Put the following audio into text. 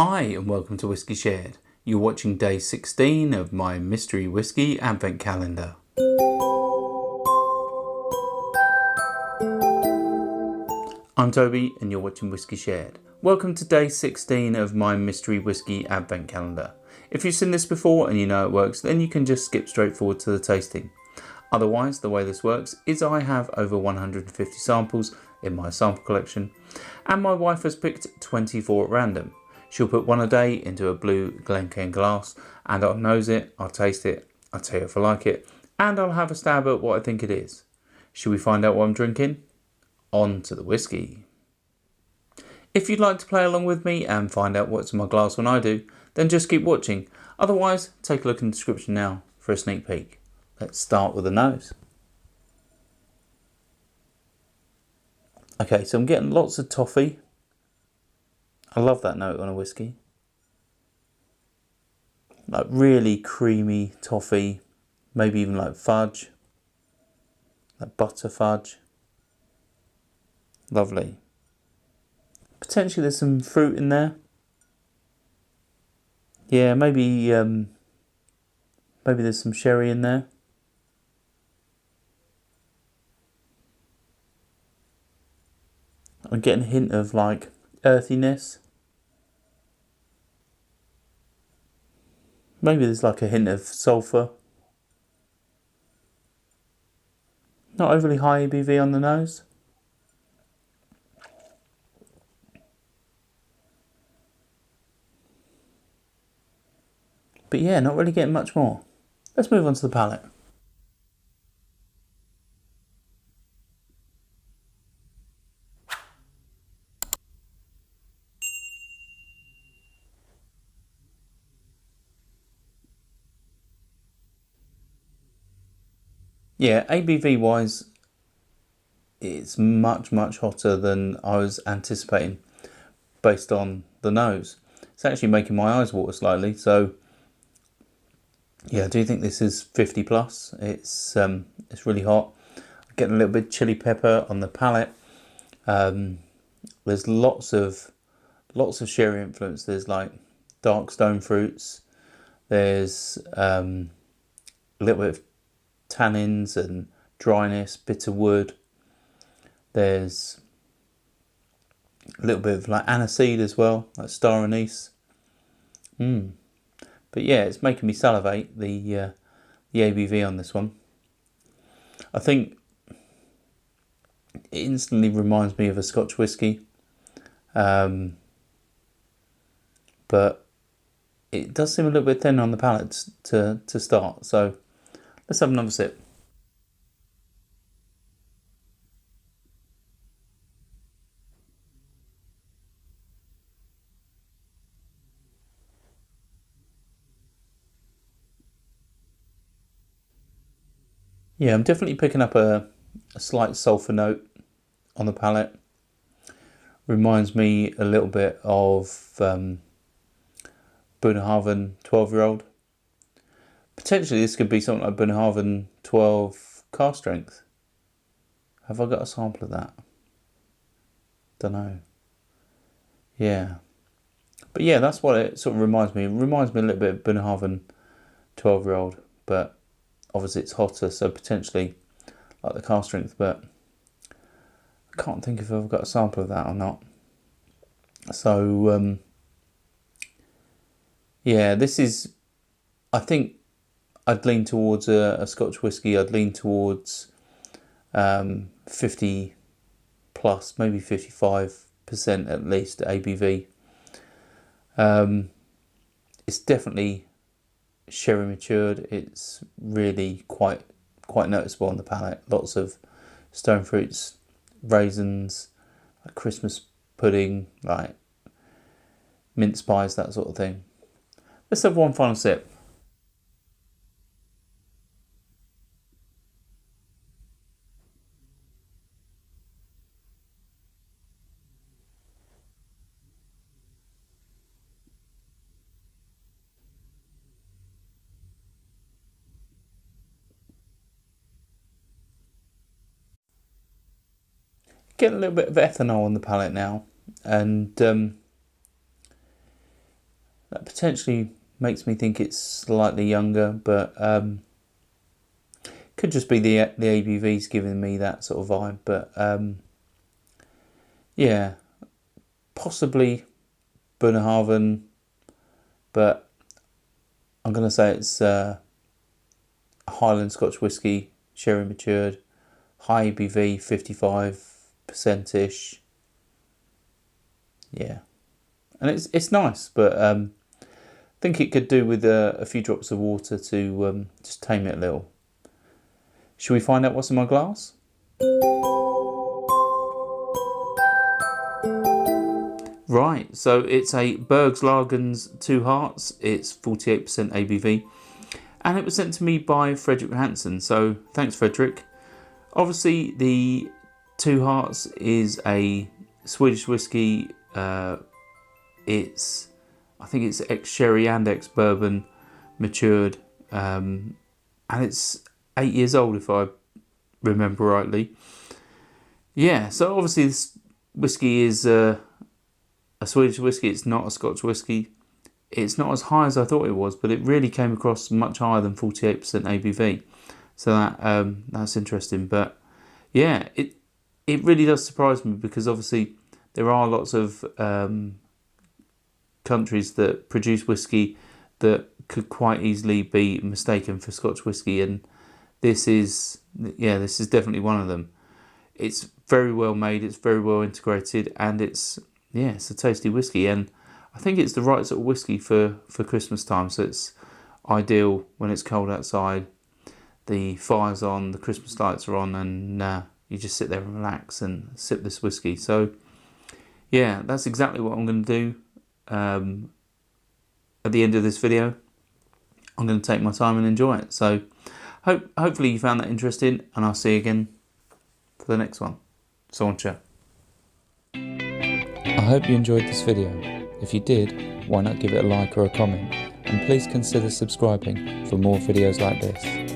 Hi and welcome to Whiskey Shared. You're watching day 16 of my mystery whiskey advent calendar. I'm Toby and you're watching Whiskey Shared. Welcome to day 16 of my mystery whiskey advent calendar. If you've seen this before and you know it works, then you can just skip straight forward to the tasting. Otherwise, the way this works is I have over 150 samples in my sample collection and my wife has picked 24 at random. She'll put one a day into a blue Glencairn glass and I'll nose it, I'll taste it, I'll tell you if I like it, and I'll have a stab at what I think it is. Should we find out what I'm drinking? On to the whiskey. If you'd like to play along with me and find out what's in my glass when I do, then just keep watching. Otherwise, take a look in the description now for a sneak peek. Let's start with the nose. Okay, so I'm getting lots of toffee. I love that note on a whiskey. Like really creamy toffee, maybe even like fudge, like butter fudge. Lovely. Potentially there's some fruit in there. Yeah, maybe there's some sherry in there. I'm getting a hint of like earthiness. Maybe there's like a hint of sulphur. Not overly high ABV on the nose. But yeah, not really getting much more. Let's move on to the palate. Yeah, ABV wise, it's much hotter than I was anticipating based on the nose. It's actually making my eyes water slightly, so yeah, I do think this is 50 plus. It's really hot. I'm getting a little bit chili pepper on the palate. There's lots of sherry influence. There's like dark stone fruits. There's a little bit of tannins and dryness, bitter wood. There's a little bit of like aniseed as well, like star anise. But yeah, it's making me salivate, the ABV on this one. I think it instantly reminds me of a Scotch whisky. But it does seem a little bit thin on the palate to start. So let's have another sip. Yeah, I'm definitely picking up a slight sulphur note on the palate. Reminds me a little bit of Bunnahabhain 12-year-old. Potentially this could be something like Bunnahabhain 12 cask strength. Have I got a sample of that? Don't know. Yeah. But yeah, that's what it sort of reminds me. It reminds me a little bit of Bunnahabhain 12-year-old, but obviously it's hotter, so potentially like the cask strength, but I can't think if I've got a sample of that or not. So yeah, this is, I think I'd lean towards a Scotch whisky. I'd lean towards 50 plus, maybe 55% at least ABV. It's definitely sherry matured. It's really quite noticeable on the palate. Lots of stone fruits, raisins, like Christmas pudding, like mince pies, that sort of thing. Let's have one final sip. Getting a little bit of ethanol on the palate now, and potentially makes me think it's slightly younger, but could just be the ABV's giving me that sort of vibe. But yeah, possibly Bunnahaven, but I'm going to say it's a Highland Scotch whisky, sherry matured, high ABV, 55%ish. Yeah, and it's nice, but I think it could do with a few drops of water to just tame it a little. Shall we find out what's in my glass? Right, so it's a Berglagens Two Hearts. It's 48% ABV, and it was sent to me by Fredrik Hansson. So thanks, Fredrik. Obviously, the Two Hearts is a Swedish whiskey. I think it's ex-sherry and ex-bourbon matured, and it's 8 years old if I remember rightly. Yeah, so obviously this whiskey is a Swedish whiskey. It's not a Scotch whiskey. It's not as high as I thought it was, but it really came across much higher than 48% ABV. So that's interesting. But yeah, it really does surprise me, because obviously there are lots of countries that produce whiskey that could quite easily be mistaken for Scotch whiskey, and this is definitely one of them. It's very well made, it's very well integrated, and it's a tasty whiskey, and I think it's the right sort of whiskey for Christmas time. So it's ideal when it's cold outside, the fire's on, the Christmas lights are on, and you just sit there and relax and sip this whiskey. So yeah, that's exactly what I'm going to do. At the end of this video, I'm going to take my time and enjoy it. So hopefully you found that interesting, and I'll see you again for the next one. So on, chat. I hope you enjoyed this video. If you did, why not give it a like or a comment, and please consider subscribing for more videos like this.